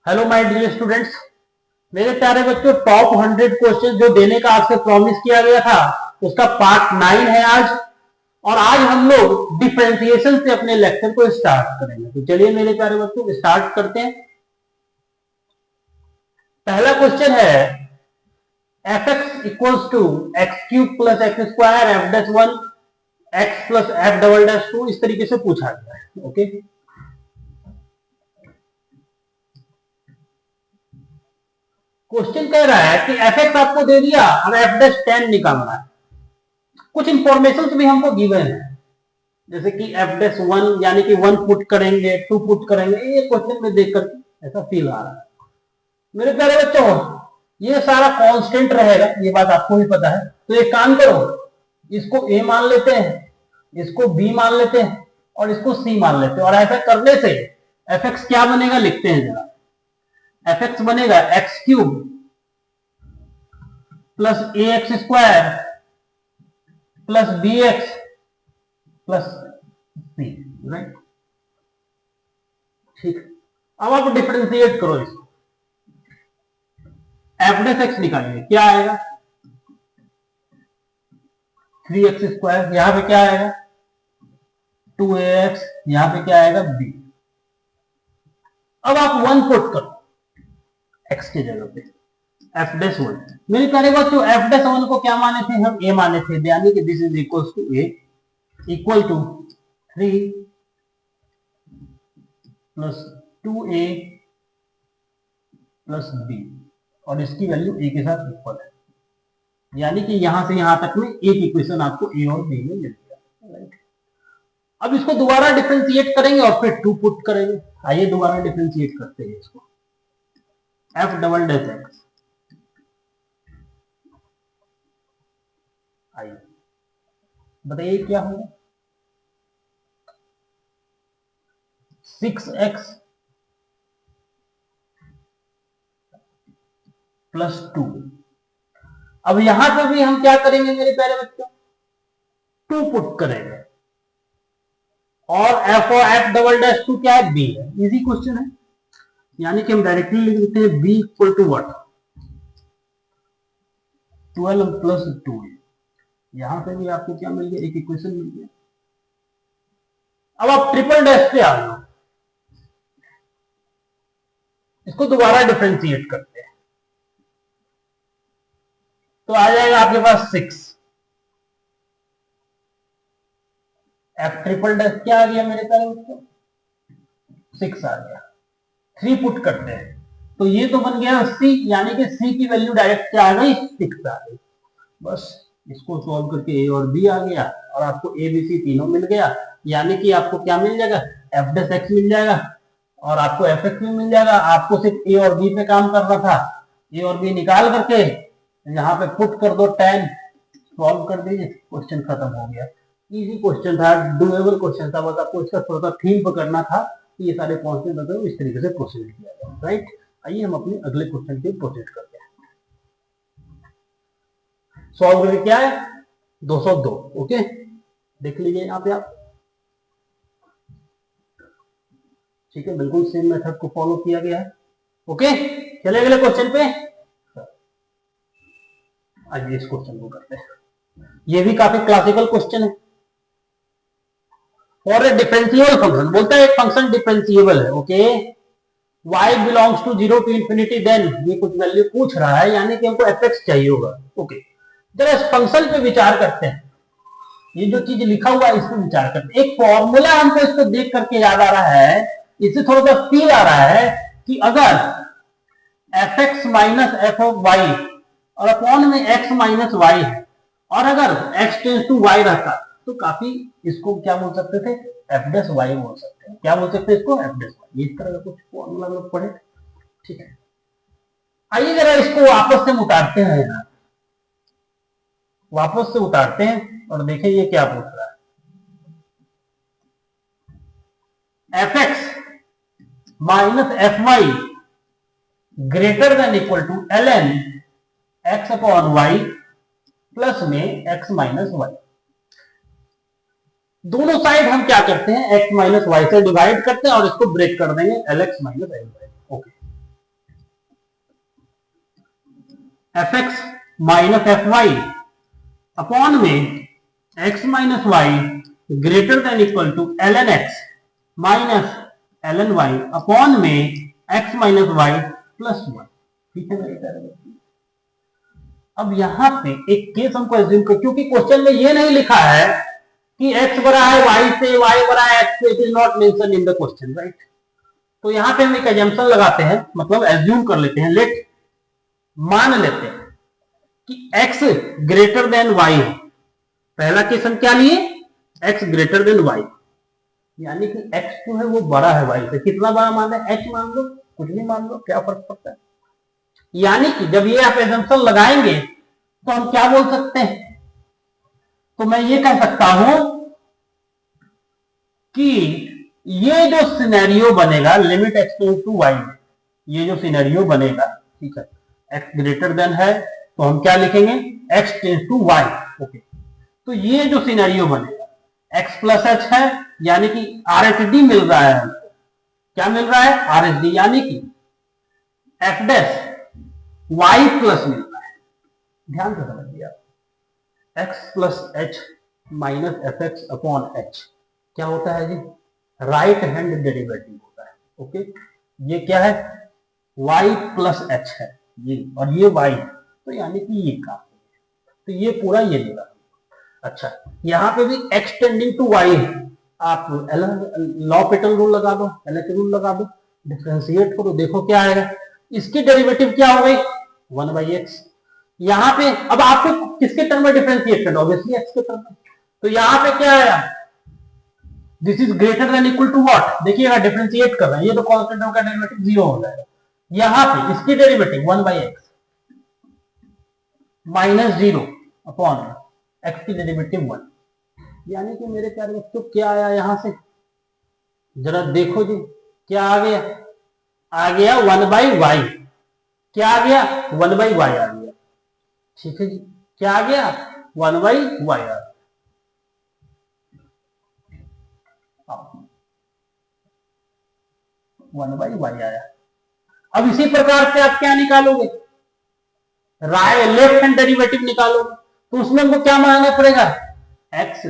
Hello my dear students, मेरे प्यारे बच्चों, टॉप 100 क्वेश्चन जो देने का आपसे प्रॉमिस किया गया था उसका पार्ट 9 है आज। और आज हम लोग डिफरेंशिएशन से अपने लेक्चर को स्टार्ट करेंगे। तो चलिए मेरे प्यारे बच्चों स्टार्ट करते हैं। पहला क्वेश्चन है F X equals to X cube plus X square F dash one X plus F double dash two, इस तरीके से पूछा गया है। ओके, क्वेश्चन कह रहा है कि एफ एक्स आपको दे दिया, अब एफ डैश 10 निकालना है। कुछ इंफॉर्मेशन भी हमको गिवन है, जैसे कि एफ डैश वन यानी कि 1 पुट करेंगे, 2 पुट करेंगे। ये क्वेश्चन में देखकर ऐसा फील आ रहा है मेरे प्यारे बच्चों, ये सारा कांस्टेंट रहेगा, ये बात आपको भी पता है। तो एक काम करो, इसको ए मान लेते हैं, इसको बी मान लेते हैं और इसको सी मान लेते हैं। और ऐसा करने से एफ एक्स क्या बनेगा लिखते हैं जरा। एफ एक्स बनेगा X cube plus A X square plus B X plus C, right. ठीक, अब आप डिफरेंशिएट करो इसको, एफ डैश एक्स निकालिए, क्या आएगा 3x स्क्वायर, यहां पे क्या आएगा 2ax, यहां पे क्या आएगा b। अब आप 1 पुट करो x की जगह पे, एफ डैश वन। मेरे प्यारे बच्चों, एफ डैश वन को क्या माने थे हम, a माने थे, यानी कि this is equal to a equal to 3 plus 2a plus b, और इसकी वैल्यू a के साथ इक्वल है, यानी कि यहां से यहां तक में एक इक्वेशन आपको a और b में मिल गया, राइट। अब इसको दोबारा डिफरेंशिएट करेंगे और फिर 2 पुट करेंगे। आइए दोबारा डिफरेंशिएट करते हैं इसको, एफ डबल डैश एक्स, आइए बताइए क्या होगा 6x प्लस 2। अब यहां पर भी हम क्या करेंगे मेरे प्यारे बच्चों, 2 पुट करेंगे और एफ डबल डैश 2 क्या है, बी है। इजी क्वेश्चन है, यानी कि हम डायरेक्टली लिख देते हैं B equal to what 12 plus 2। यहां पे भी आपको क्या मिल गया, एक इक्वेशन मिल गया। अब आप ट्रिपल डैश पे आ जाओ, इसको दोबारा डिफरेंशिएट करते हैं तो आ जाएगा आपके पास 6, एफ ट्रिपल डैश क्या आ गया मेरे प्यारे बच्चों 6 आ गया। 3 पुट करते हैं तो ये तो बन गया सी, यानी कि सी की वैल्यू डायरेक्ट क्या आ गई 6 आ गई। बस इसको सॉल्व करके ए और बी आ गया और आपको ए बी सी तीनों मिल गया, यानी कि आपको क्या मिल जाएगा एफ डैश एक्स मिल जाएगा और आपको एफ एक्स भी मिल जाएगा। आपको सिर्फ ए और बी पे काम करना था, ए और बी निकाल करके यहाँ पे पुट कर दो 10, सॉल्व कर दीजिए, क्वेश्चन खत्म हो गया। इजी क्वेश्चन था, डुएबल क्वेश्चन था, बस आपको इसका थोड़ा सा थीम पकड़ना था कि ये सारे कॉन्सेप्ट अगर इस तरीके से प्रोसीड किया जाए, राइट। आइए हम अपने अगले क्वेश्चन पे प्रोसीड करते हैं। सॉल्व करके क्या है 202, ओके देख लीजिए यहाँ पे आप, ठीक है, बिल्कुल सेम मेथड को फॉलो किया गया है। ओके, चले अगले क्वेश्चन पे। आइए इस क्वेश्चन को करते हैं, ये भी काफी क्लासिकल क्वेश्चन है। फॉर ए डिफरेंशिएबल फंक्शन, बोलता है एक फंक्शन डिफरेंशिएबल है, okay, y belongs to 0 to infinity, then ये कुछ वैल्यू पूछ रहा है, यानी कि हमको एफ एक्स चाहिए होगा। ओके, जरा इस फंक्शन पे विचार करते हैं, ये जो चीज लिखा हुआ है इस पर विचार करते हैं। एक फॉर्मूला हमको इसको देख करके याद आ रहा है, इससे थोड़ा सा फील आ रहा है कि अगर F X minus F of Y और अपॉन में एक्स माइनस वाई है, और अगर एक्स टेंस टू वाई रहता तो काफी इसको क्या बोल सकते थे, एफ डैश वाई बोल सकते हैं। क्या बोल सकते हैं इसको, एफ डैश वाई। इस तरह का कुछ फॉर्मूला लोग पढ़े, ठीक है। आइए जरा इसको वापस से उतारते हैं यहाँ, वापस से उतारते हैं और देखें ये क्या पूछ रहा है। F X minus F Y greater than equal to L N X upon Y plus में एक्स माइनस वाई। दोनों साइड हम क्या करते हैं, एक्स माइनस वाई से डिवाइड करते हैं और इसको ब्रेक कर देंगे L X minus L Y. Okay, F X minus F Y upon में X minus Y greater than equal to L N X minus L N Y upon में X minus Y plus one. ठीक है मेरे प्यारे बच्चे, अब यहां पे एक केस हमको एज्यूम कर, क्योंकि क्वेश्चन में ये नहीं लिखा है कि x बड़ा है y से, y बड़ा है x से, it is not mention in the question, right. तो यहां पे हम एक एजम्पशन लगाते हैं, मतलब एज्यूम कर लेते हैं, लेट मान लेते हैं कि x ग्रेटर देन y है। पहला केस हम क्या लिए, x ग्रेटर देन y, यानी कि x जो है वो बड़ा है y से। कितना बड़ा मान है, h मान लो, कुछ भी मान लो, क्या फर्क पड़ता है। यानी कि जब ये आप एजम्पशन लगाएंगे तो हम क्या बोल सकते हैं, तो मैं ये कह सकता हूं कि ये जो सिनेरियो बनेगा लिमिट एक्स टू वाई, ये जो सिनेरियो बनेगा, ठीक है, एक्स ग्रेटर देन है तो हम क्या लिखेंगे, X tends to Y. Okay, तो ये जो सिनेरियो बनेगा एक्स प्लस एच है, यानी कि आर एच डी मिल रहा है हमको। क्या मिल रहा है, आर एच डी, यानी कि एफ डैश वाई प्लस मिल रहा है। ध्यान से समझिए आप, x plus H minus F X upon H क्या होता है जी, राइट हैंड डेरिवेटिव होता है। ओके, ये क्या है, y प्लस एच है ये, और ये y है, तो यानी कि ये काम, तो ये पूरा ये देगा। अच्छा, यहां पे भी x टेंडिंग टू y है, आप लॉपिटल रूल लगा दो, एलएच रूल लगा दो, डिफरेंशिएट करो, देखो क्या आएगा। इसकी डेरिवेटिव क्या हो गई, 1/x। यहां पे अब आपको किसके टर्म में डिफरेंशिएट करना, ऑब्वियसली x के टर्म में। तो यहां पे क्या आया, this is greater than equal to what, देखिएगा डिफरेंशिएट कर रहे हैं, ये तो कांस्टेंट का डेरिवेटिव 0 हो जाएगा। यहां पे इसकी derivative 1/x minus 0 upon x की डेरिवेटिव 1, यानी कि मेरे प्यारे बच्चों क्या आया यहां से, जरा देखो जी, क्या आ गया, आ गया 1/y। क्या आ गया, 1/y आ गया। ठीक है जी, क्या आ गया, 1/y आ गया। 1/y आया। अब इसी प्रकार से आप क्या निकालोगे, राइट लेफ्ट हैंड डेरिवेटिव निकालोगे, तो उसमें हमको क्या मानना पड़ेगा, x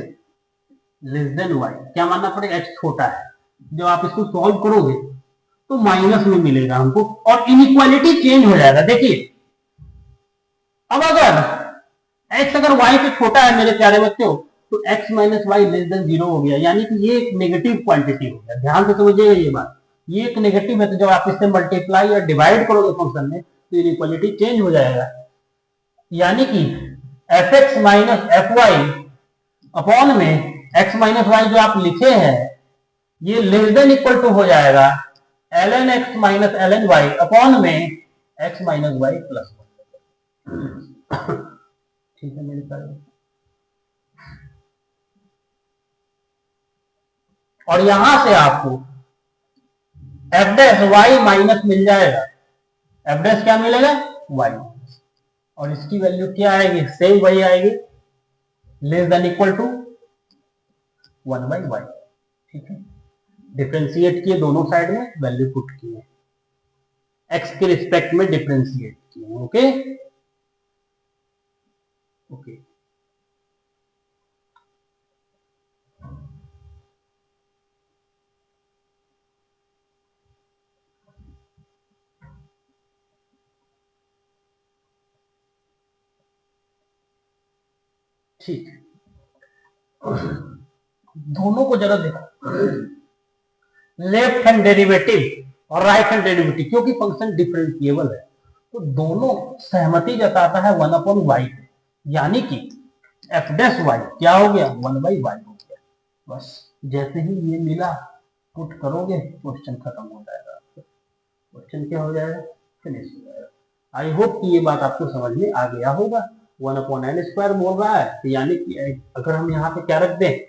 लेस देन y। क्या मानना पड़ेगा, x छोटा है। जब आप इसको सॉल्व करोगे तो माइनस में मिलेगा हमको, और इनइक्वालिटी चेंज हो जाएगा। देखिए अब अगर x अगर y से छोटा है मेरे प्यारे बच्चों, तो x minus Y less than 0 हो गया, यानी कि ये एक नेगेटिव क्वांटिटी हो गया। ध्यान से समझिएगा ये बात, ये एक नेगेटिव है, तो जब आप इससे मल्टीप्लाई या डिवाइड करोगे फंक्शन में तो इनइक्वालिटी चेंज हो जाएगा, यानी कि F X minus F Y upon में एक्स माइनस वाई जो आप लिखे हैं ये लेस देन इक्वल टू हो जाएगा L N X minus L N Y upon में एक्स माइनस वाई प्लस 1। ठीक है मेरे प्यारे, और यहां से आपको एफ डैश वाई माइनस मिल जाएगा, एफ डैश क्या मिलेगा, वाई, और इसकी वैल्यू क्या आएगी, सेम वही आएगी, less than equal to 1/y। ठीक है, डिफरेंशिएट किए दोनों साइड में, वैल्यू पुट किए, x के रिस्पेक्ट में डिफरेंशिएट किए। ओके ओके, ठीक है, दोनों को जरा देखो, लेफ्ट हैंड डेरिवेटिव और राइट हैंड डेरिवेटिव, क्योंकि फंक्शन डिफरेंशिएबल है तो दोनों सहमति जताता है 1/y, यानी कि एफ डैश वाई क्या हो गया, 1/y हो गया। बस जैसे ही ये मिला पुट करोगे क्वेश्चन खत्म हो जाएगा, क्वेश्चन क्या हो जाएगा, फिनिश हो जाएगा। आई होप कि ये बात आपको समझ में आ गया होगा। 1/n² बोल रहा है, तो यानी कि अगर हम यहाँ पे क्या रख दें,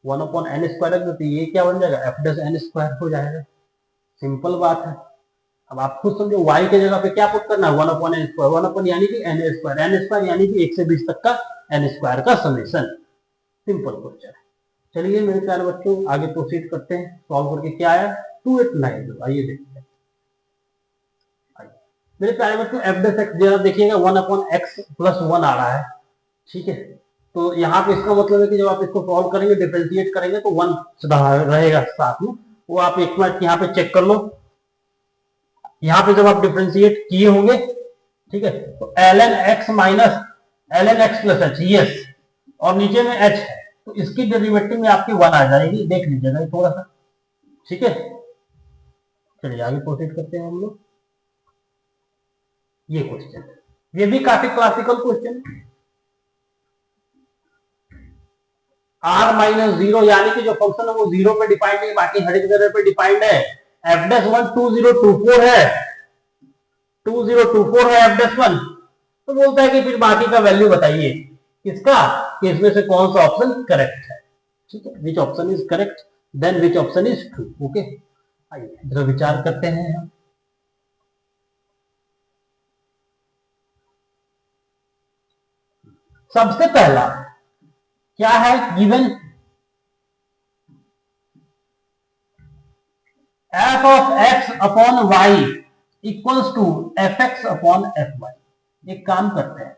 1/n² रख दें, तो ये क्या बन जाएगा, एफ डैश n² हो जाएगा। सिंपल बात है। अब आप खुद समझो, y के जगह पे क्या पुट करना है, 1/n², 1 यानी कि n² यानी कि 1 से 20 तक का n² का समेशन। सिंपल क्वेश्चन है। चलिए मेरे प्यारे बच्चों आगे प्रोसीड करते हैं, सॉल्व करके क्या आया, 2890। आइए देखते हैं, मेरे प्यारे बच्चों एफ डेस एक्स जरा देखिएगा 1/x+1 आ रहा है, ठीक है। तो यहाँ पे इसका मतलब है कि जब आप इसको सॉल्व करेंगे, डिफरेंशिएट करेंगे तो 1 रहेगा साथ में। वो आप एक मिनट यहाँ पे चेक कर लो। यहाँ पे जब आप डिफरेंशिएट किए होंगे, ठीक है, तो ln x minus ln x plus H, yes, और नीचे में h है, तो इसकी डेरिवेटिव में आपकी 1 आ जाएगी, देख लीजिएगा थोड़ा सा, ठीक है। चलिए आगे प्रोसीड करते हैं हम लोग। ये क्वेश्चन, ये भी काफी क्लासिकल क्वेश्चन, r-0 यानी कि जो फंक्शन है वो 0 पे डिफाइंड नहीं, बाकी हर एक जगह पे डिफाइंड है। f'1 2024 है, 2024 है f'1, तो बोलता है कि फिर बाकी का वैल्यू बताइए किसका, कि इसमें से कौन सा ऑप्शन करेक्ट है, ठीक है। Which option is correct, then which option is true, okay. आइए जरा विचार करते हैं हम। सबसे पहला क्या है given, f of x upon y equals to F X upon F Y. एक काम करते हैं,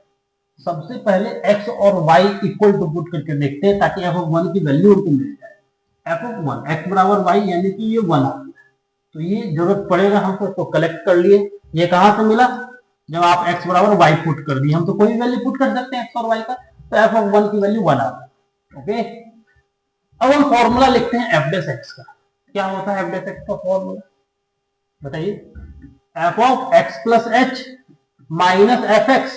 सबसे पहले x और y इक्वल टू पुट करके देखते हैं ताकि f ऑफ 1 की वैल्यू उनको मिल जाए। f ऑफ 1 x बराबर y यानी कि ये 1 आ गया, तो ये जरूरत पड़ेगा हमको, तो कलेक्ट कर लिए। ये कहां से मिला, जब आप x बराबर y पुट कर दिए, हम तो कोई भी वैल्यू पुट कर सकते हैं x और y का, तो f ऑफ 1 की वैल्यू 1 आ गई, ओके। अब हम फॉर्मूला लिखते हैं f डेस x का। क्या होता है f डेस x का फॉर्मूला, बताइए। f of x plus H minus F X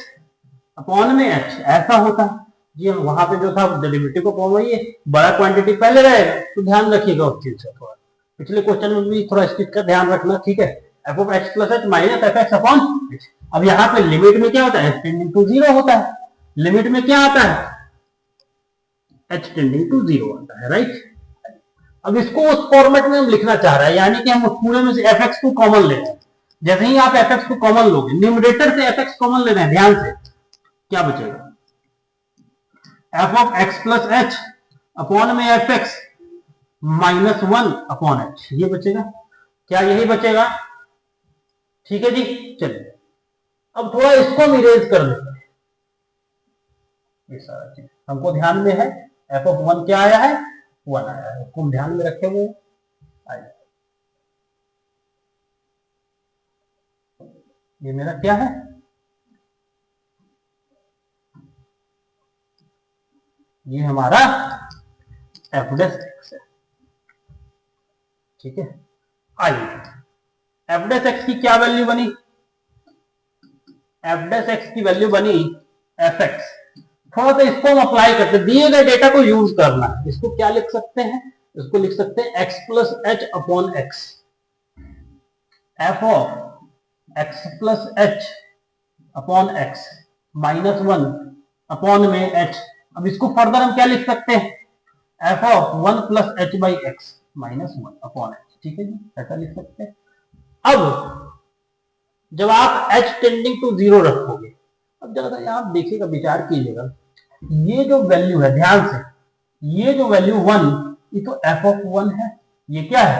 upon में h, ऐसा होता है जी। वहां पे जो था डेरिवेटिव को फॉर्म है, बड़ा क्वांटिटी पहले रहेगा, तो ध्यान रखिएगा उस चीज से थोड़ा, पिछले क्वेश्चन में भी थोड़ा इस चीज का ध्यान रखना, ठीक है। f of x plus H minus F X upon h। अब यहाँ पे लिमिट में क्या होता है, h टेंडिंग टू 0 होता है, लिमिट में क्या आता है, h टेंडिंग टू 0 आता है, राइट। अब इसको उस फॉर्मेट में हम लिखना चाह रहे हैं, यानी कि हम उस पूरे में से एफ एक्स को कॉमन ले रहे हैं। जैसे ही आप एफ एक्स को कॉमन लोगे, न्यूमरेटर से एफ एक्स कॉमन ले रहे हैं, ध्यान से, क्या बचेगा, F of X plus H upon में F X minus 1 upon H, ये बचेगा, क्या यही बचेगा, ठीक है जी। चलिए अब थोड़ा इसको हम इरेज कर लेते हैं, ये सारा चीज हमको ध्यान में है। एफ ऑफ 1 क्या आया है, 1 आया है, उसको हम ध्यान में रखे हुए। आइए, ये मेरा क्या है, ये हमारा एफ डेस एक्स है, ठीक है। आइए एफ डेस एक्स की क्या वैल्यू बनी, एफ डेस एक्स की वैल्यू बनी एफ एक्स। थोड़ा सा इसको हम अप्लाई करते, दिए गए डेटा को यूज करना है। इसको क्या लिख सकते हैं, इसको लिख सकते हैं x plus H upon x, F of X plus H upon x minus 1 upon में एच। अब इसको फर्दर हम क्या लिख सकते हैं, F of 1 plus H by x minus 1 upon H, ठीक है जी, ऐसा लिख सकते हैं। अब जब आप h टेंडिंग टू 0 रखोगे, अब जरा सा यहां देखिएगा, विचार कीजिएगा, ये जो वैल्यू है, ध्यान से, ये जो वैल्यू 1, ये तो f ऑफ 1 है, ये क्या है,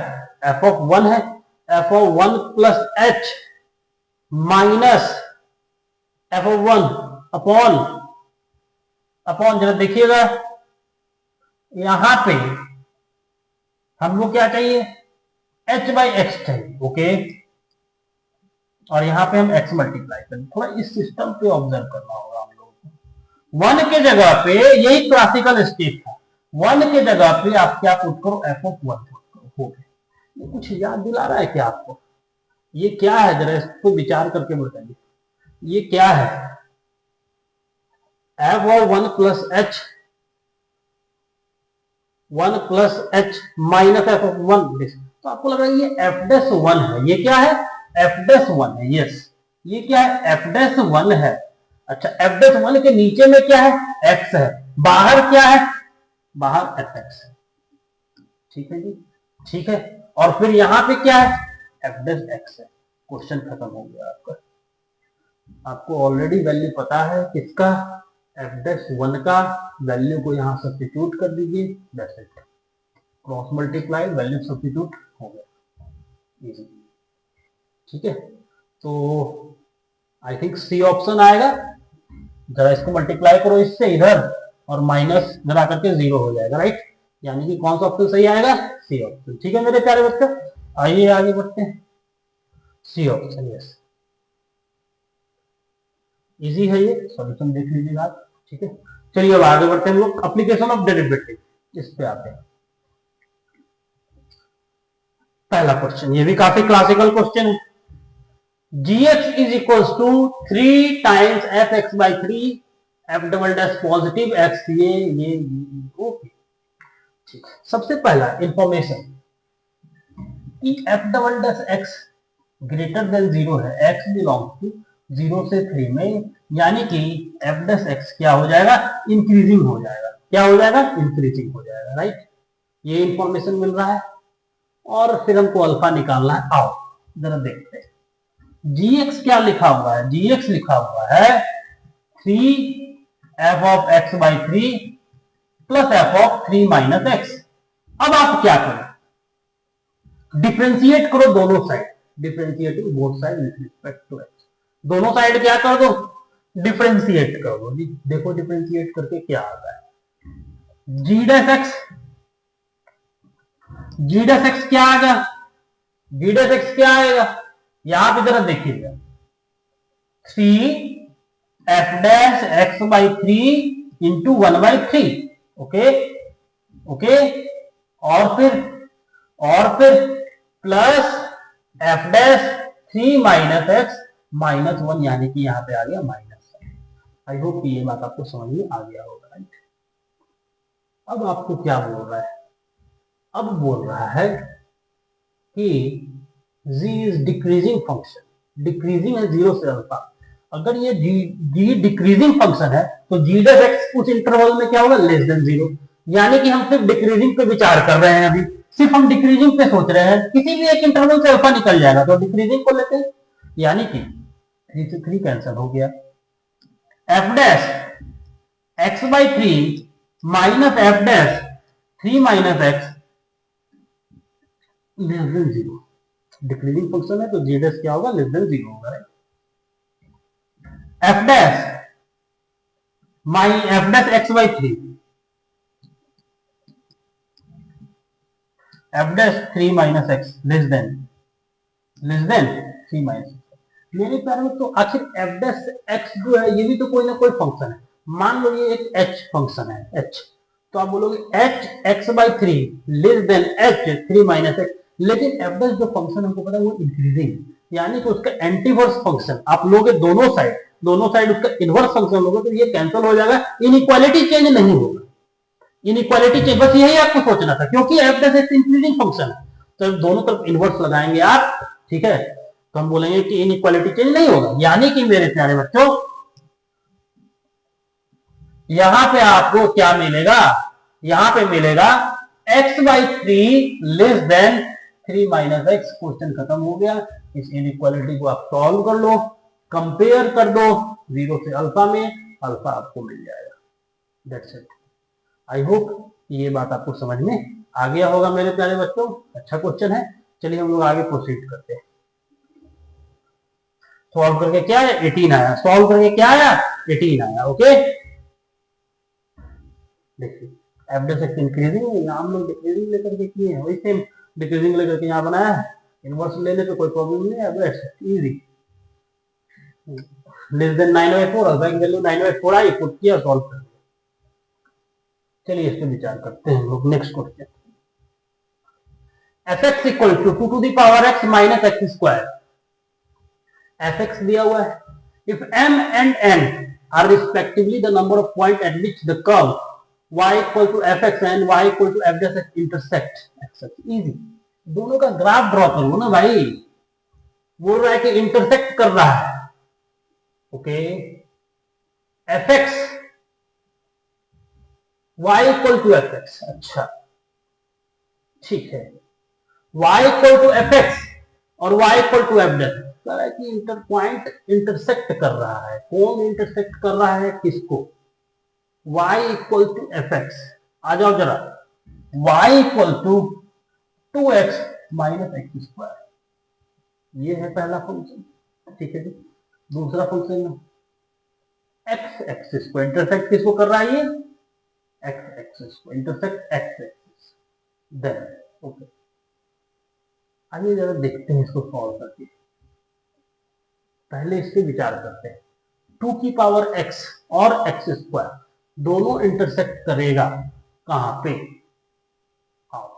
f ऑफ 1 है, f of 1 plus h minus f of 1 upon upon, जरा देखिएगा यहां पे हमको क्या चाहिए, h बाई एक्स चाहिए, ओके। और यहां पे हम x मल्टीप्लाई करें, थोड़ा इस सिस्टम पे ऑब्जर्व करना होगा हम लोगों को। 1 के जगह पे, यही क्लासिकल स्टेप था, 1 के जगह पे आप क्या पुट करो, f ऑफ 1 पुट करो, हो गया। ये कुछ याद दिला रहा है क्या आपको, ये क्या है, जरा इसको विचार करके बताइए, ये क्या है, f of 1 plus H, 1 plus H minus F of 1, तो आपको लग रहा है ये एफ डेस 1 है, ये क्या है, एफ डेस 1 है, यस, ये क्या है, एफ डेस 1 है। अच्छा, एफ डेस 1 के नीचे में क्या है, एक्स है, बाहर क्या है, बाहर एफ एक्स है, ठीक है जी, ठीक है। और फिर यहां पे क्या है, एफ डेस एक्स है, क्वेश्चन खत्म हो गया आपका। आपको ऑलरेडी वैल्यू पता है किसका, एफ डेस 1 का, वैल्यू को यहां सब्स्टिट्यूट कर दीजिए, that's it, cross multiply, value substitute हो गया, इजी, ठीक है। तो आई थिंक सी ऑप्शन आएगा। जरा इसको मल्टीप्लाई करो इससे इधर, और माइनस इधर आकर के 0 हो जाएगा, राइट। यानी कि कौन सा ऑप्शन सही आएगा? C option. ठीक है मेरे प्यारे बच्चे, आइए आगे बढ़ते हैं। सी ऑप्शन, यस, इजी है ये, सॉल्यूशन देख लीजिएगा आप। ठीक है, चलिए अब आगे बढ़ते हैं हम लोग। एप्लीकेशन ऑफ डेरिवेटिव, इस पे आते हैं। पहला क्वेश्चन, ये भी काफी क्लासिकल क्वेश्चन है। gx is equals to 3 times f(x/3) f double dash positive x, ये ओके। ठीक, सबसे पहला इंफॉर्मेशन कि f double dash x greater than 0 है, x बिलोंग्स टू 0 से 3 में, यानी कि f डैश x क्या हो जाएगा? इंक्रीजिंग हो जाएगा। क्या हो जाएगा? इंक्रीजिंग हो जाएगा, राइट। ये इंफॉर्मेशन मिल रहा है, और फिर हमको अल्फा निकालना है। आओ जरा देखते हैं gx क्या लिखा हुआ है। gx लिखा हुआ है 3f(x/3) प्लस f(3 - x)। अब आप क्या करो, डिफ्रेंशिएट करो दोनों side, differentiating both side with respect to x। दोनों साइड क्या कर दो? डिफ्रेंशिएट कर दो। देखो डिफ्रेंशिएट करके क्या आता है। g dash x, g dash x क्या आएगा? g डैश x क्या आएगा? यहां पे जरा देखिएगा, 3f(x/3) इंटू 1/3। ओके ओके, और फिर प्लस f(3 - x) -1, यानी कि यहां पे आ गया माइनस। आई होप ये बात आपको समझ में आ गया होगा, राइट। अब आपको क्या बोल रहा है? अब बोल रहा है कि g is decreasing function, decreasing है 0 से अल्फा। अगर ये g डिक्रीजिंग फंक्शन है तो g डैश x उस इंटरवल में क्या होगा? Less than 0। यानी कि हम सिर्फ डिक्रीजिंग पे विचार कर रहे हैं, अभी सिर्फ हम डिक्रीजिंग पे सोच रहे हैं। किसी भी एक इंटरवल से अल्फा निकल जाएगा तो डिक्रीजिंग को लेते हैं, यानी कि 3 से 3 कैंसिल हो गया। f dash x/3 minus f dash 3 - x less than 0। Decreasing function है तो g डैश क्या होगा? लेस देन 0 होगा, right. f dash x/3, f dash 3 - x less than 3 - x। मेरे प्यारे में तो आखिर f डैश x जो है ये भी तो कोई ना कोई फंक्शन है। मान लो ये एक h फंक्शन है, h, तो आप बोलोगे h x/3 less than h 3 - x। लेकिन f डैश जो फंक्शन हमको पता है वो इंक्रीजिंग, यानी कि उसका एंटीवर्स फंक्शन आप लोगे दोनों साइड उसका इनवर्स फंक्शन लोगे तो ये कैंसिल हो जाएगा, इनइक्वालिटी चेंज नहीं होगा। इनइक्वालिटी चेंज, बस यही आपको सोचना था, क्योंकि f डैश एक इंक्रीजिंग फंक्शन है तो दोनों तरफ इनवर्स लगाएंगे आप, ठीक है। तो हम बोलेंगे कि इनइक्वालिटी चेंज नहीं होगा, यानी कि मेरे प्यारे बच्चों यहां पे आपको क्या मिलेगा? यहां पे मिलेगा x/3 less than 3 - x। Question खत्म हो गया। इस इनइक्वालिटी को आप सॉल्व कर लो, कंपेयर कर दो 0 से अल्फा में, अल्फा आपको मिल जाएगा। That's it. आई होप ये बात आपको समझ में आ गया होगा मेरे प्यारे बच्चों। अच्छा क्वेश्चन है, चलिए हम लोग आगे प्रोसीड करते हैं। सॉल्व करके क्या आया? 18 आया। सॉल्व करके क्या आया? 18 आया। ओके, देखिए एफ डैश एक्स इंक्रीजिंग है, यहाँ हम लोग डिक्रीजिंग लेकर के किए हैं, वही सेम डिक्रीजिंग लेकर के यहाँ बनाया है। इनवर्स लेने पे कोई प्रॉब्लम नहीं है, that's easy. Less than 9/4, alpha की वैल्यू 9/4 आई, पुट किया, सॉल्व कर दिया। चलिए इस पे विचार करते हैं हम लोग। Next question, fx equal to 2 to the power x minus x square। fx दिया हुआ है, if m and n are respectively the number of points at which the curve y equal to fx and y equal to f dash x intersect x। Easy, दोनों का graph draw करो ना भाई। बोल रहा है कि इंटरसेक्ट कर रहा है। Okay, fx y equal to fx, अच्छा ठीक है, y इक्वल टू fx और y equal to f dash. कह रहा है कि इंटर पॉइंट इंटरसेक्ट कर रहा है। कौन इंटरसेक्ट कर रहा है किसको? y equal to fx। आ जाओ जरा, y equal to 2x - x square, ये है पहला फंक्शन, ठीक है जी। दूसरा फंक्शन एक्स एक्सिस को इंटरसेक्ट किसको कर रहा है ये, एक्स एक्सिस को intersect X axis. Then okay, आइए जरा देखते हैं इसको सॉल्व करके। पहले इससे विचार करते हैं। 2 की पावर x और एक्स स्क्वायर दोनों इंटरसेक्ट करेगा कहां पे, आओ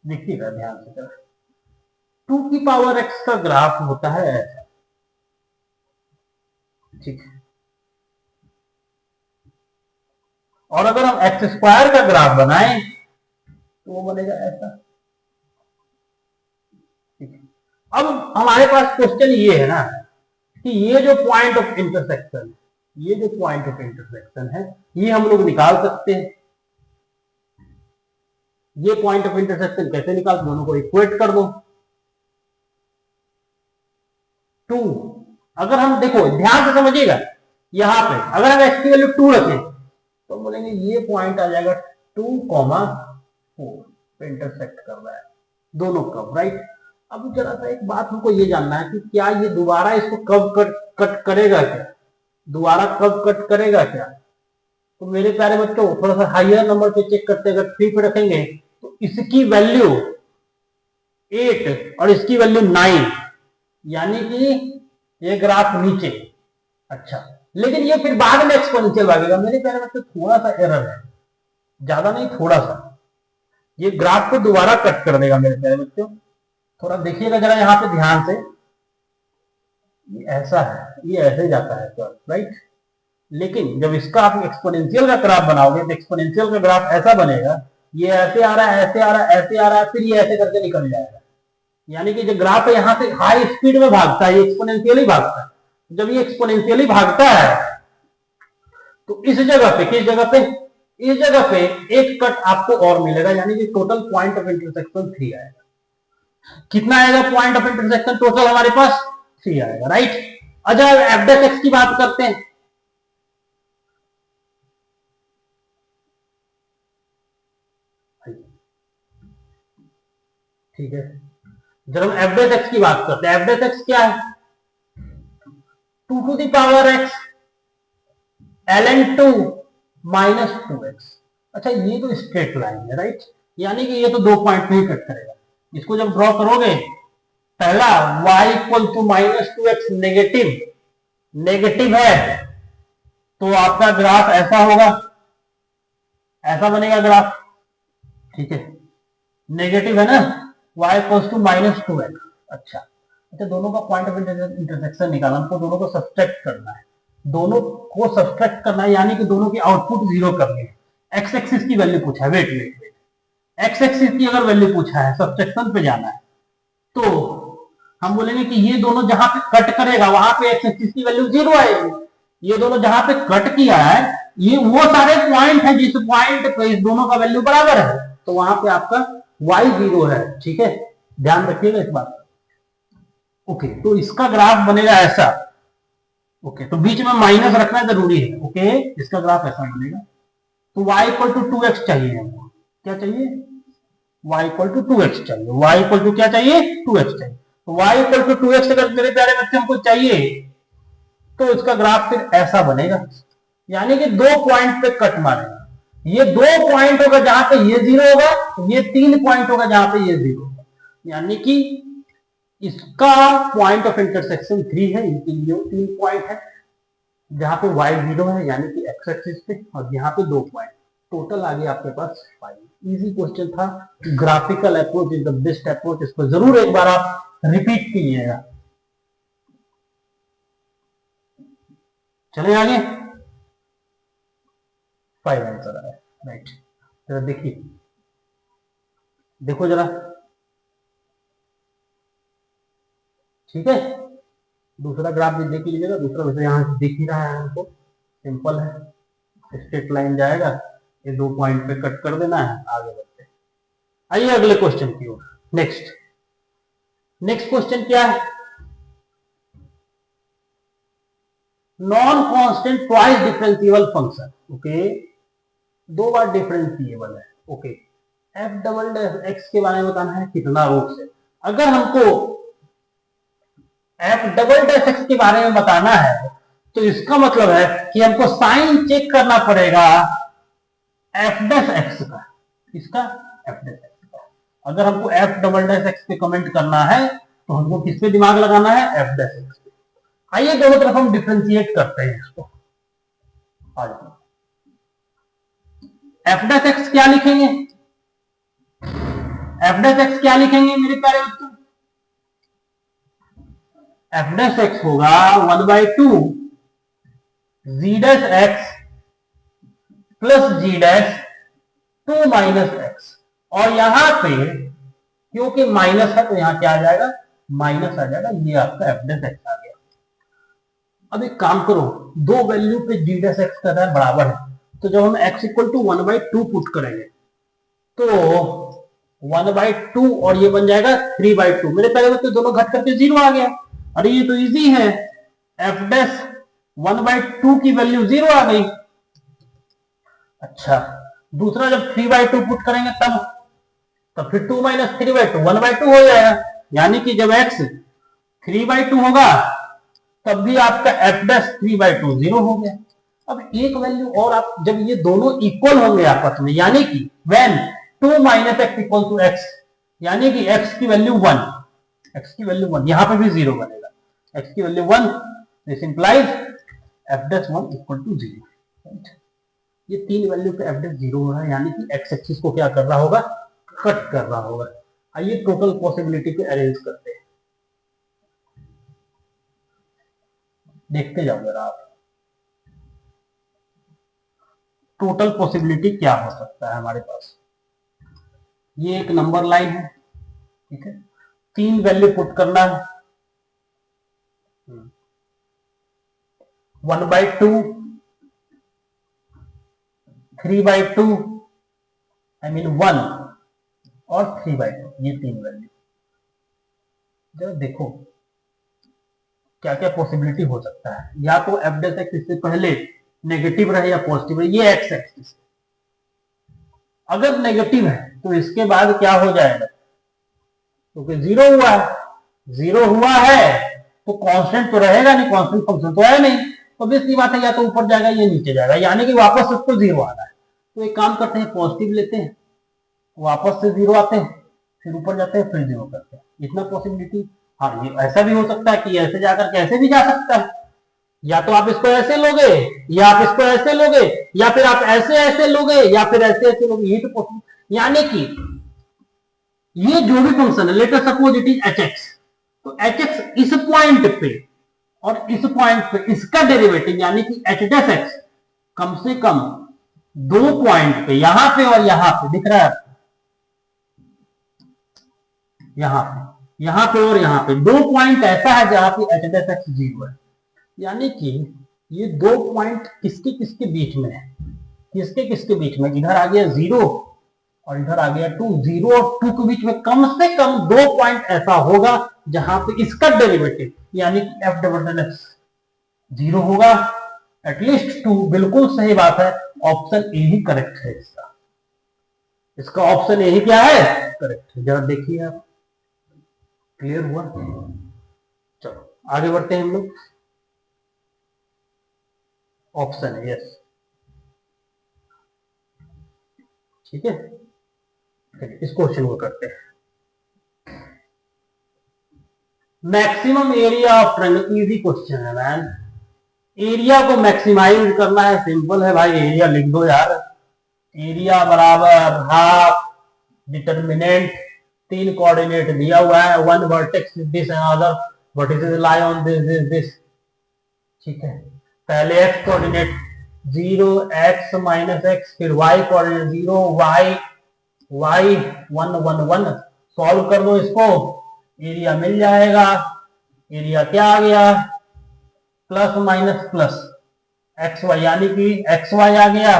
देखिएगा ध्यान से जरा। 2 की पावर x का ग्राफ होता है ऐसा, ठीक है, और अगर हम एक्स स्क्वायर का ग्राफ बनाएं तो वो बनेगा ऐसा, ठीक है। अब हमारे पास क्वेश्चन ये है ना कि ये जो पॉइंट ऑफ इंटरसेक्शन, ये जो पॉइंट ऑफ इंटरसेक्शन है ये हम लोग निकाल सकते हैं। ये पॉइंट ऑफ इंटरसेक्शन कैसे निकाल, दोनों को इक्वेट कर दो। 2 अगर हम देखो ध्यान से समझिएगा, यहां पे अगर हम x की वैल्यू 2 रखें तो बोलेंगे ये पॉइंट आ जाएगा 2,4 पे इंटरसेक्ट कर रहा है दोनों कब, राइट। अब जरा सा एक बात हमको ये जानना है कि क्या ये दोबारा इसको कब कट करेगा क्या, दोबारा कब कट करेगा क्या। तो मेरे प्यारे बच्चों थोड़ा सा हाइयर नंबर पे चेक करते हैं, अगर 3 पे रखेंगे तो इसकी वैल्यू 8 और इसकी वैल्यू 9, यानी कि ये ग्राफ नीचे। अच्छा, लेकिन ये फिर बाद में एक्सपोनेंशियल भागेगा। मेरे प्यारे बच्चों थोड़ा सा एरर है, ज्यादा नहीं थोड़ा सा, ये ग्राफ को दोबारा कट कर देगा मेरे प्यारे बच्चों। थोड़ा देखिएगा जरा यहाँ पे ध्यान से, ये ऐसा है, ये ऐसे जाता है राइट। लेकिन जब इसका आप एक्सपोनेंशियल का ग्राफ बनाओगे तो एक्सपोनेंशियल का ग्राफ ऐसा बनेगा, ये ऐसे आ रहा है, ऐसे आ रहा है, ऐसे आ रहा है, फिर ये ऐसे करके निकल जाएगा। यानी कि जो ग्राफ है यहाँ से हाई स्पीड में भागता है, ये एक्सपोनेंशियली भागता है। जब ये एक्सपोनेंशियली भागता है तो इस जगह पे, किस जगह पे, इस जगह पे एक कट आपको और मिलेगा, यानी कि टोटल पॉइंट ऑफ इंटरसेक्शन 3 आएगा। कितना आएगा पॉइंट ऑफ इंटरसेक्शन टोटल हमारे पास, 3 आएगा, राइट। अच्छा एफ डेश एक्स की बात करते हैं। ठीक है, जब हम एफ डेश एक्स की बात करते हैं, एफ डेश एक्स क्या है, 2 to the power X ln2 minus 2x। अच्छा ये तो स्ट्रेट लाइन है, राइट, यानी कि ये तो 2 पॉइंट पे ही कट करेगा। इसको जब ड्रॉ करोगे, पहला y equal to minus 2x negative, negative है तो आपका ग्राफ ऐसा होगा, ऐसा बनेगा ग्राफ, ठीक है, नेगेटिव है ना, y equal to minus 2x। अच्छा अच्छा, दोनों का पॉइंट ऑफ इंटरसेक्शन निकालना, हमको दोनों को सब्सट्रैक्ट करना है, दोनों को सब्सट्रैक्ट करना है, यानी कि दोनों की आउटपुट 0 करनी है। एक्स एक्सिस की वैल्यू पूछा है, wait wait wait, X axis की अगर वैल्यू पूछा है, सब्सट्रैक्शन पे जाना है, तो हम बोलेंगे कि ये दोनों जहां पे कट करेगा वहां पे एक्स एक्सिस की वैल्यू 0 आएगी। ये दोनों जहां पे कट किया है, ये वो सारे पॉइंट है जिस पॉइंट पे इस दोनों का वैल्यू बराबर है, तो वहां पे आपका y 0 है, ठीक है, ध्यान रखिएगा इस बात। ओके, तो इसका ग्राफ बनेगा ऐसा। ओके, तो बीच में माइनस रखना जरूरी है। ओके, इसका ग्राफ ऐसा बनेगा। तो y इक्वल टू 2x चाहिए हमको, क्या चाहिए, y इक्वल टू 2x चाहिए, y इक्वल टू क्या चाहिए, 2x चाहिए। तो y इक्वल टू 2x अगर मेरे प्यारे बच्चे हमको चाहिए तो इसका ग्राफ फिर ऐसा बनेगा, यानी कि 2 पॉइंट पे कट मारेगा। ये 2 पॉइंट होगा जहां पे ये 0 होगा, ये 3 पॉइंट होगा जहां पे ये 0 होगा, यानी कि इसका पॉइंट ऑफ इंटरसेक्शन 3 है, इनके लिए 3 पॉइंट है, जहां पे y 0 है यानी कि एक्स एक्सिस पे, और यहाँ पे 2 पॉइंट, टोटल आ गया आपके पास 5। इजी क्वेश्चन था, graphical approach is the best approach, इसको जरूर एक बार आप रिपीट कीजिएगा। चले आगे, 5 आंसर आया, राइट। जरा देखिए, देखो जरा, ठीक है, दूसरा ग्राफ भी देख लीजिएगा, दूसरा वैसे यहाँ से दिख ही रहा है हमको, सिंपल है, स्ट्रेट लाइन जाएगा, ये 2 पॉइंट पे कट कर देना है, आगे बढ़ते हैं। आइए अगले क्वेश्चन की ओर। नेक्स्ट नेक्स्ट क्वेश्चन क्या है, non constant twice differentiable function. Okay, 2 बार डिफरेंशिएबल है। ओके, एफ डबल एक्स के बारे में बताना है कितना रूट से, अगर हमको एफ डबल डैश एक्स के बारे में बताना है तो इसका मतलब है कि हमको साइन चेक करना पड़ेगा एफ डैश एक्स का। इसका एफ डैश एक्स का। अगर हमको एफ डबल डैश एक्स पे कमेंट करना है तो हमको किस पे दिमाग लगाना है? एफ डैश एक्स पे। आइए दोनों तरफ हम डिफ्रेंशिएट करते हैं इसको। एफ डैश एक्स क्या लिखेंगे? एफ डैश एक्स क्या लिखेंगे मेरे प्यारे बच्चों? एफ डैश एक्स होगा 1/2 जी डैश एक्स प्लस जी डैश 2 माइनस एक्स। और यहां पे क्योंकि माइनस है तो यहां क्या आ जाएगा? माइनस आ जाएगा। ये आपका एफ डैश एक्स आ गया। अब एक काम करो, दो वैल्यू पे जी डैश एक्स का बराबर है, तो जब हम x इक्वल टू 1/2 पुट करेंगे तो 1/2 और ये बन जाएगा 3/2। मेरे पहले बच्चे दोनों घट करके 0 आ गया। अरे ये तो इजी है, एफ डैश 1/2 की वैल्यू 0 आ गई। अच्छा, दूसरा जब 3/2 पुट करेंगे तब फिर 2 माइनस 3/2 1/2 हो जाएगा। यानी कि जब x 3/2 होगा तब भी आपका एफ डैश 3/2 0 हो गया। अब एक वैल्यू और, आप जब ये दोनों इक्वल होंगे आपस में, यानी कि when 2 minus X equal to X, यानी कि x की वैल्यू 1, x की वैल्यू 1, यहां पे भी 0 बनेगा। x की वैल्यू 1, this implies F dash 1 equal to 0। ये तीन वैल्यू पे एफ डैश 0 हो रहा है, यानी कि x एक्सिस को क्या कर रहा होगा? कट कर रहा होगा। आइए टोटल पॉसिबिलिटी पे अरेंज करते हैं, देखते जाओ जरा आप टोटल पॉसिबिलिटी क्या हो सकता है हमारे पास। ये एक नंबर लाइन है, ठीक है, तीन वैल्यू पुट करना है। 1/2, 3/2, आई मीन 1 और 3/2, ये तीन वैल्यू। जरा देखो क्या क्या पॉसिबिलिटी हो सकता है। या तो एफ डैश एक्स इससे पहले नेगेटिव रहे या पॉजिटिव रहे, ये एक्स एक्सिस। अगर नेगेटिव है तो इसके बाद क्या हो जाएगा? क्योंकि 0 हुआ है, 0 हुआ है तो कांस्टेंट तो रहेगा नहीं, कांस्टेंट फंक्शन तो है नहीं, तो बेसिक बात है या तो ऊपर जाएगा या नीचे जाएगा, यानी कि वापस उसको 0 आना है। तो एक काम करते हैं, पॉजिटिव लेते हैं, वापस से 0 आते हैं, फिर ऊपर जाते हैं, फिर 0 करते हैं। इतना पॉसिबिलिटी। हाँ, ये ऐसा भी हो सकता है कि ऐसे जाकर कैसे भी जा सकता है। या तो आप इसको ऐसे लोगे, या आप इसको ऐसे लोगे, या फिर आप ऐसे ऐसे लोगे, या फिर ऐसे ऐसे लोगे। ये तो पॉसिबल, यानी कि ये जो भी फंक्शन है, let us suppose it is H x, तो एच एक्स इस पॉइंट पे और इस पॉइंट पे इसका डेरिवेटिव यानी कि एच डैश एक्स कम से कम दो पॉइंट पे, यहां पे और यहां पे, दिख रहा है यहां पे और यहां पे दो पॉइंट ऐसा है जहां पे एच डैश एक्स 0 है। यानी कि ये दो पॉइंट किसके किसके बीच में है? किसके किसके बीच में? इधर आ गया 0 और इधर आ गया 2। 0 और 2 के बीच में कम से कम दो पॉइंट ऐसा होगा जहां पे इसका डेरिवेटिव यानी कि एफ डबल एक्स 0 होगा। एटलीस्ट 2, बिल्कुल सही बात है, ऑप्शन ए ही करेक्ट है। इसका ऑप्शन ए ही क्या है? करेक्ट है। जरा देखिए आप, क्लियर हुआ? चलो आगे बढ़ते हैं हम लोग। ऑप्शन है यस, ठीक है। इस क्वेश्चन को करते हैं। Maximum area of triangle, easy question है मैन। एरिया को मैक्सिमाइज करना है, सिंपल है भाई, एरिया लिख दो यार। एरिया बराबर हाफ डिटर्मिनेंट, तीन कोऑर्डिनेट दिया हुआ है, one vertex this and other vertices lie on this, ठीक है। पहले x coordinate 0, x minus x, फिर वाई कोऑर्डिनेट 0, वाई 1 1 1। सॉल्व कर दो इसको, एरिया मिल जाएगा। एरिया क्या आ गया? Plus minus plus X Y, यानी कि एक्स वाई आ गया,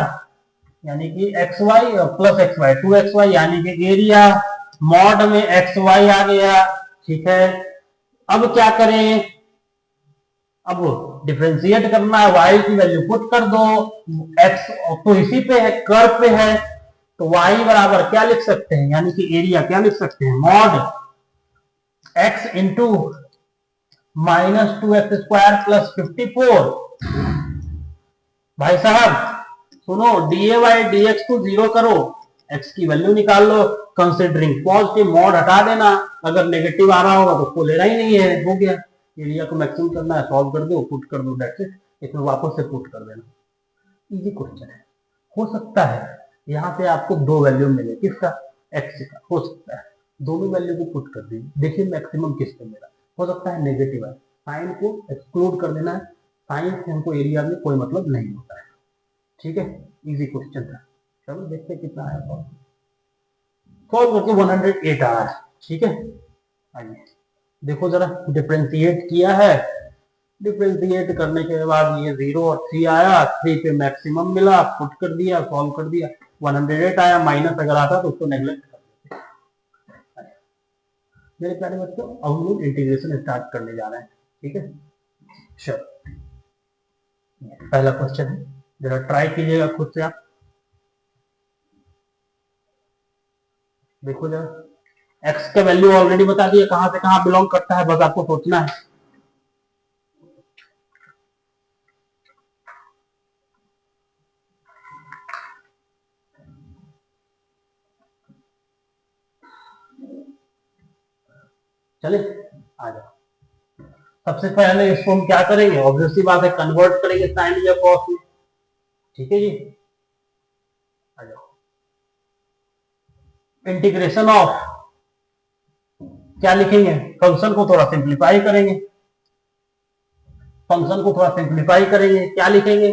यानी कि X Y plus X Y 2xy, यानी कि एरिया मॉड में एक्स वाई आ गया, ठीक है। अब क्या करें? अब डिफरेंशिएट करना है, y की वैल्यू पुट कर दो, x तो इसी पे है, कर्व पे है, तो y बराबर क्या लिख सकते हैं? यानी कि एरिया क्या लिख सकते हैं? Mod x into -2x² plus 54। भाई साहब सुनो, dy/dx को 0 करो, x की वैल्यू निकाल लो, कंसिडरिंग पॉजिटिव, मॉड हटा देना, अगर नेगेटिव आ रहा होगा तो उसको लेना ही नहीं है, हो गया। एरिया को मैक्सिमम करना है, सॉल्व कर दो, पुट कर दो, दैट्स इट। इसमें वापस से पुट कर देना, इजी क्वेश्चन है। हो सकता है यहाँ पे आपको दो वैल्यू मिले, किसका, x का, हो सकता है दोनों वैल्यू को पुट कर दीजिए, देखिए मैक्सिमम किस पे मिला। हो सकता है नेगेटिव है, साइन को एक्सक्लूड कर देना है, साइन से हमको एरिया में कोई मतलब नहीं होता है, ठीक है। इजी क्वेश्चन था, चलो देखते हैं कितना आया। सॉल्व करके 108 आ रहा है, ठीक है। आइए देखो जरा, डिफरेंशिएट किया है, डिफरेंशिएट करने के बाद ये 0 और 3 आया, 3 पे मैक्सिमम मिला, पुट कर दिया, सॉल्व कर दिया, 108 आया। माइनस अगर आता तो उसको नेग्लेक्ट कर देते। मेरे प्यारे बच्चों, अब हम लोग इंटीग्रेशन स्टार्ट करने जा रहे हैं, ठीक है। चलो पहला क्वेश्चन है, जरा ट्राई कीजिएगा खुद से आप, देखो जरा। एक्स का वैल्यू ऑलरेडी बता दिया कहां से कहां बिलोंग करता है, बस आपको सोचना है। चले आ जाओ। सबसे पहले इसको हम क्या करेंगे, ऑब्वियसली बात है, कन्वर्ट करेंगे साइन या कॉस में, ठीक है जी। आ जाओ, इंटीग्रेशन ऑफ, क्या लिखेंगे, फंक्शन को थोड़ा सिंप्लीफाई करेंगे, फंक्शन को थोड़ा सिंप्लीफाई करेंगे, क्या लिखेंगे,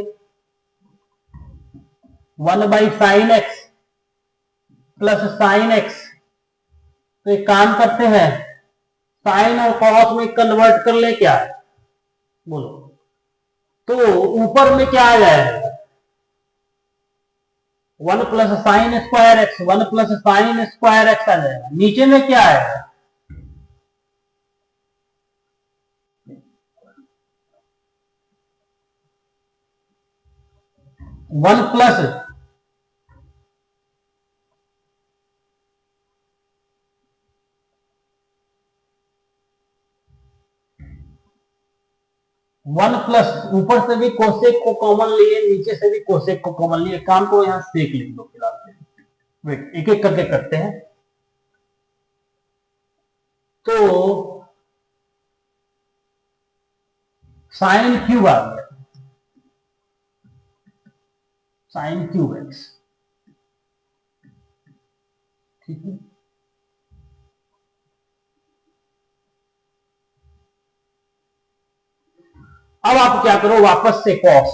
1/sin x plus sin x। तो एक काम करते हैं, साइन और कॉस में कन्वर्ट कर ले, क्या बोलो, तो ऊपर में क्या आ जाएगा, 1+sin²x, 1+sin²x आ जाएगा, नीचे में क्या आएगा, 1+, ऊपर से भी कोसेक को कॉमन लिए, नीचे से भी कोसेक को कॉमन लिए, काम को यहां सेक लिख दो फिलहाल, वेट एक एक करके करते हैं। तो साइन क्यूब आ गया, साइन क्यूब एक्स, ठीक है। अब आप क्या करो, वापस से कॉस,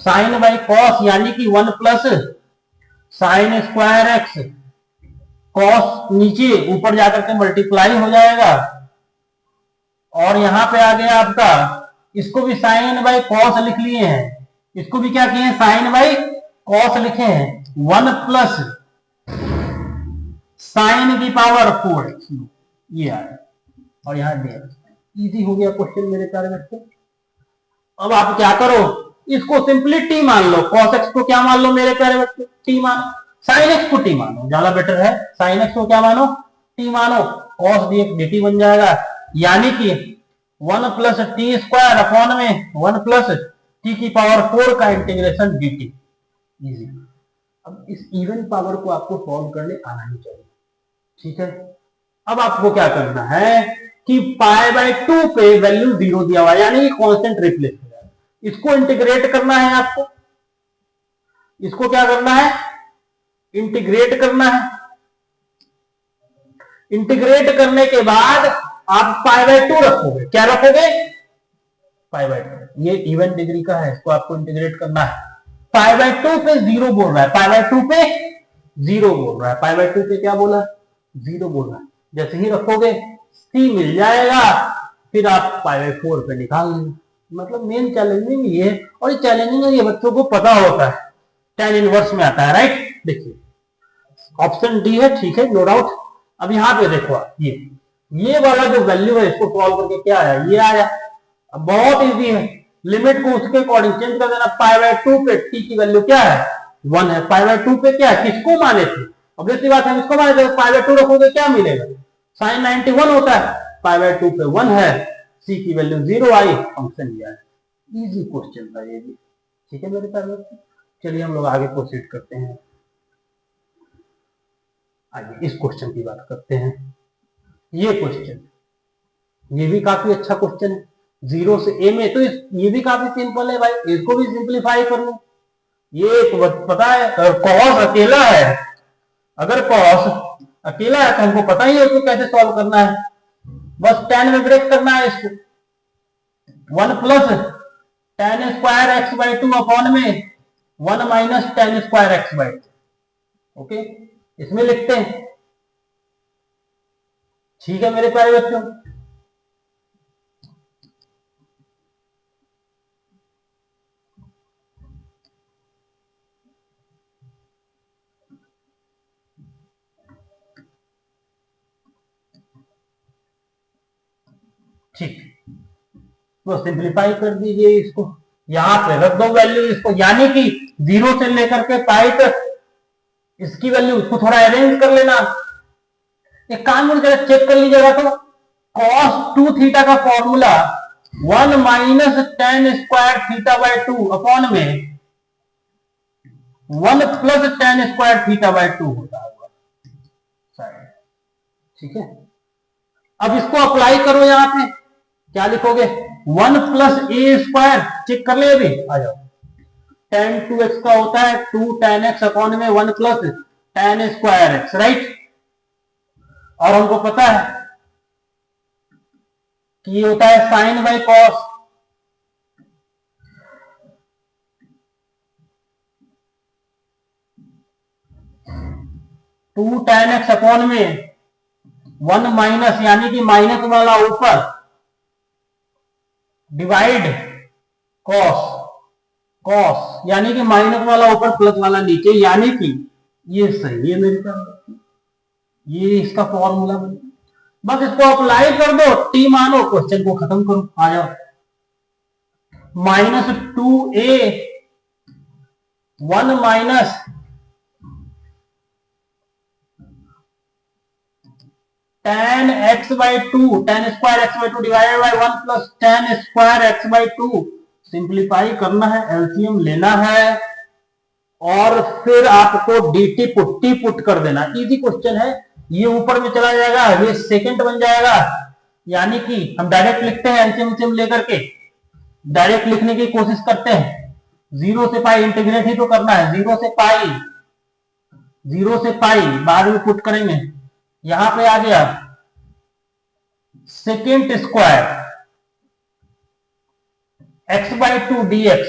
साइन बाई कॉस, यानी कि 1+sin²x, कॉस नीचे, ऊपर जाकर के मल्टीप्लाई हो जाएगा, और यहां पे आ गया आपका, इसको भी साइन बाई कॉस लिख लिए हैं, इसको भी क्या किए हैं, साइन बाई कॉस लिखे हैं, 1+sin⁴x, ये आया, और यहां dx। इजी हो गया क्वेश्चन मेरे प्यारे बच्चों। अब आप क्या करो, इसको सिंपली टी मान लो, cos x को क्या मान लो मेरे प्यारे बच्चों, टी मानो, sin x को टी मानो, ज्यादा बेटर है, sin x को क्या मानो, टी मानो, cos dx dt बन जाएगा, यानी कि 1+t² अपॉन में 1+t⁴ का इंटीग्रेशन dt, इजी। अब इस इवन पावर को आपको सॉल्व करने आना ही चाहिए, ठीक है। अब आपको क्या करना है कि π/2 पे वैल्यू 0 दिया हुआ है, यानी कि कांस्टेंट रिप्लेस हो जाएगा, इसको इंटीग्रेट करना है आपको, इसको क्या करना है, इंटीग्रेट करना है। इंटीग्रेट करने के बाद आप π/2 रखोगे, क्या रखोगे, π/2, ये इवन डिग्री का है, इसको आपको इंटीग्रेट करना है। π/2 पे 0 बोल रहा है, π/2 पे 0 बोल रहा है, π/2 पे क्या बोला, 0 बोल रहा है। जैसे ही रखोगे c मिल जाएगा, फिर आप π/4 पे निकाल लेंगे। मतलब मेन चैलेंजिंग ये है, और ये चैलेंजिंग है, ये बच्चों को पता होता है, tan इनवर्स में आता है, राइट। देखिए ऑप्शन डी है, ठीक है, नो डाउट। अब यहां पे देखो आप, ये वाला जो वैल्यू है, इसको सॉल्व करके क्या आया, ये आया। अब बहुत इजी है, लिमिट को उसके अकॉर्डिंग चेंज कर देना। पाई बाय 2 पे t की वैल्यू क्या है 1 है। पाई बाय 2 पे क्या है किसको माने थे, ऑब्वियसली बात है किसको माने थे, पाई बाय 2 रखोगे क्या मिलेगा sin 91 होता है, पाई बाय 2 पे 1 है, c की वैल्यू 0 आई, फंक्शन दिया है। इजी क्वेश्चन था ये भी, ठीक है मेरे प्यारे बच्चों। चलिए हम लोग आगे प्रोसीड करते हैं, आइए इस क्वेश्चन की बात करते हैं। ये क्वेश्चन ये भी काफी अच्छा क्वेश्चन है, 0 से a में, तो ये भी काफी सिंपल है भाई, इसको भी सिंप्लीफाई कर लो। ये पता है cos अकेला है, अगर cos अकेला है तो हमको पता ही है उसको कैसे सॉल्व करना है, बस tan में ब्रेक करना है इसको। 1 plus tan square X by 2 upon में 1 minus tan square X by 2, okay इसमें लिखते हैं। ठीक है मेरे प्यारे बच्चों, ठीक, तो सिंप्लीफाई कर दीजिए इसको, यहां पे रख दो वैल्यू इसको, यानी कि 0 से लेकर के पाई तक इसकी वैल्यू, इसको थोड़ा अरेंज कर लेना। एक काम जरा चेक कर लीजिएगा, तो cos 2 थीटा का formula 1 minus tan square theta by 2 upon में 1 plus tan square theta by 2 होता होगा, ठीक है। अब इसको अप्लाई करो, यहां पे क्या लिखोगे 1 प्लस ए स्क्वायर, चेक कर ले अभी, आ जाओ, tan 2x का होता है 2 tan x अपॉन में 1 plus tan square x, right. और हमको पता है कि ये होता है sine by cos, two tan x upon में 1 माइनस, यानी कि माइनस वाला ऊपर डिवाइड कॉस, कॉस यानी कि माइनस वाला ऊपर प्लस वाला नीचे, यानी कि ये सही है मेरे पास, ये इसका फॉर्मूला बन, बस इसको अप्लाई कर दो, टी मानो, क्वेश्चन को खत्म करो, आ जाओ। Minus 2a 1 minus tan x by 2, tan square x by 2 divided by 1 plus tan square x by 2, simplify करना है, एलसीएम लेना है, और फिर आपको dt पुट्टी पुट कर देना। इजी क्वेश्चन है, ये ऊपर में चला जाएगा, ये सेकंड बन जाएगा, यानी कि हम डायरेक्ट लिखते हैं, एलसीएम लेकर के डायरेक्ट लिखने की कोशिश करते हैं। 0 से पाई इंटीग्रेट ही तो करना है, 0 से पाई, 0 से पाई बाद में पुट करेंगे, यहां पे आ गया second square X by 2 dx,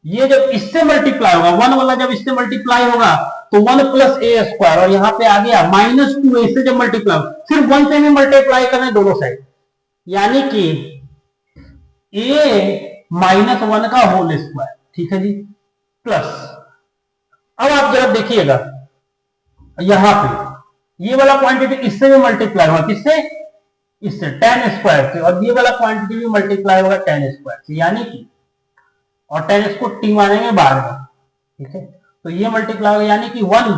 ये जब इससे मल्टीप्लाई होगा, 1 वाला जब इससे मल्टीप्लाई होगा तो 1 प्लस ए स्क्वायर, और यहां पे आ गया माइनस 2 से जब मल्टीप्लाई, सिर्फ 1 से भी मल्टीप्लाई करना दोनों साइड, यानी कि ए माइनस 1 का होल स्क्वायर, ठीक है जी, प्लस। अब आप जरा देखिएगा यहां पे ये वाला क्वांटिटी इससे भी मल्टीप्लाई होगा, किससे, इससे tan स्क्वायर से, और ये वाला क्वांटिटी भी मल्टीप्लाई होगा tan स्क्वायर से, यानी कि, और tan को टी मानेंगे बाहर में, ठीक है, तो ये मल्टीप्लाई होगा, यानी कि 1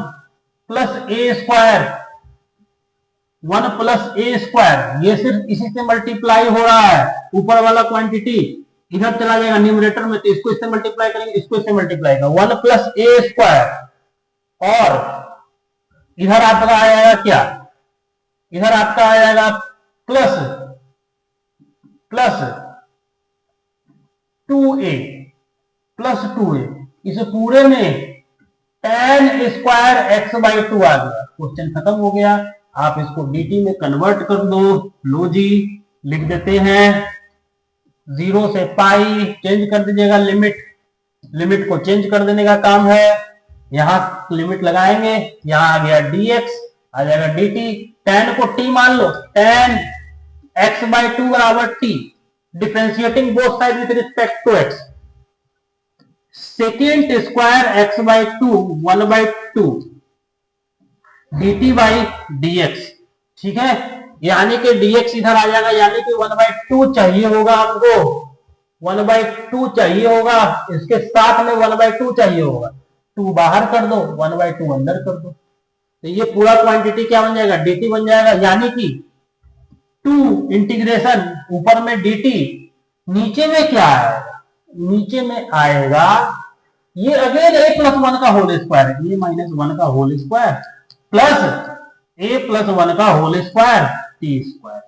प्लस ए स्क्वायर, 1 प्लस ए स्क्वायर, ये सिर्फ इसी से मल्टीप्लाई हो रहा है, ऊपर वाला क्वांटिटी इधर चला जाएगा न्यूमरेटर में, तो इसको इससे मल्टीप्लाई करेंगे, इसको इससे मल्टीप्लाई करेंगे, 1 प्लस ए स्क्वायर, और इधर आपका आ जाएगा क्या, इधर आपका आ जाएगा plus plus 2a plus 2a, इस पूरे में tan स्क्वायर x बाई 2 आ गया, क्वेश्चन खत्म हो गया। आप इसको dt में कन्वर्ट कर दो, लो जी लिख देते हैं, 0 से पाई चेंज कर दीजिएगा, लिमिट, लिमिट को चेंज कर देने का काम है, यहां लिमिट लगाएंगे, यहां आ गया dx, आ जाएगा dt, tan को t मान लो, tan x बाई 2 बराबर t, differentiating both side with respect to x, second square X by 2 1 by 2 dt by dx, ठीक है, यानी कि dx इधर आ जाएगा, यानी कि 1 बाई 2 चाहिए होगा हमको, 1/2 चाहिए होगा, इसके साथ में 1/2 चाहिए होगा, 2 बाहर कर दो, 1/2 अंदर कर दो, तो ये पूरा क्वांटिटी क्या बन जाएगा, dt बन जाएगा, यानी कि 2 इंटीग्रेशन ऊपर में dt, नीचे में क्या आएगा, नीचे में आएगा ये अगेन a+1 का होल स्क्वायर है, a -1 का होल स्क्वायर प्लस a+1 का whole square t square,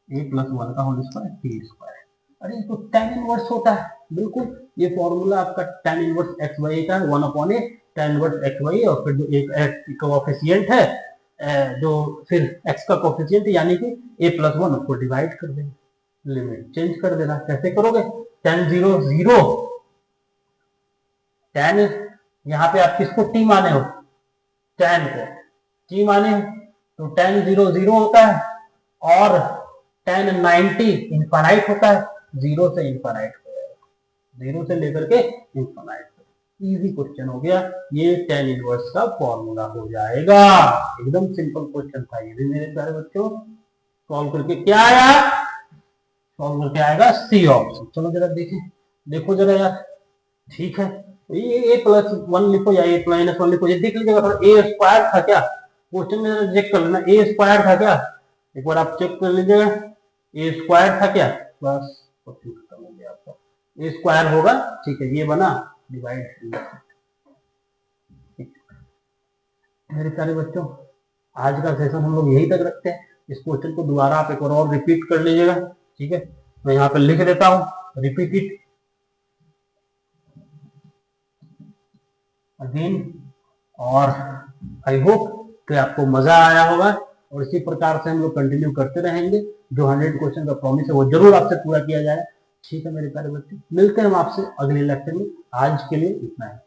a+1 का होल स्क्वायर t स्क्वायर। अरे तो tan इनवर्स होता है, बिल्कुल ये फॉर्मूला आपका tan इनवर्स x/a का है, 1/a tan इनवर्स x/a, और फिर जो एक x कोएफिशिएंट है, जो फिर x का कोएफिशिएंट यानी कि a+1 उसको डिवाइड कर देंगे, लिमिट चेंज कर देना। कैसे करोगे, tan 0 0, tan यहाँ पे आप किसको t माने हो, tan को t माने हो, तो tan 0 0 होता है, और tan 90 इनफाइनाइट होता है, 0 से इनफाइनाइट हो जाएगा, 0 से लेकर के इनफाइनाइट। इजी क्वेश्चन हो गया, ये tan इनवर्स का फॉर्मूला हो जाएगा, एकदम सिंपल क्वेश्चन था ये भी मेरे प्यारे बच्चों। सॉल्व करके क्या आया, सॉल्व करके आएगा सी ऑप्शन। चलो जरा देखें, देखो जरा यार, ठीक है, ये a+1 लिखो या a-1 लिखो, ये देख लीजिएगा थोड़ा, a स्क्वायर था क्या क्वेश्चन में, जरा चेक कर लेना, a स्क्वायर था क्या, एक बार आप चेक कर लीजिएगा, a स्क्वायर था क्या, बस क्वेश्चन खत्म हो गया आपका, a स्क्वायर होगा, ठीक है, ये बना डिवाइड। मेरे प्यारे बच्चों, आज का सेशन हम लोग यही तक रखते हैं, इस क्वेश्चन को दोबारा आप एक बार और रिपीट कर लीजिएगा, ठीक है, मैं यहाँ पे लिख देता हूँ, रिपीट इट अगेन, और आई होप कि आपको मजा आया होगा, और इसी प्रकार से हम लोग कंटिन्यू करते रहेंगे, जो 100 क्वेश्चन का प्रॉमिस है वो जरूर आपसे पूरा किया जाए। ठीक है मेरे प्यारे बच्चे, मिलते हैं हम आपसे अगले लेक्चर में, आज के लिए इतना है।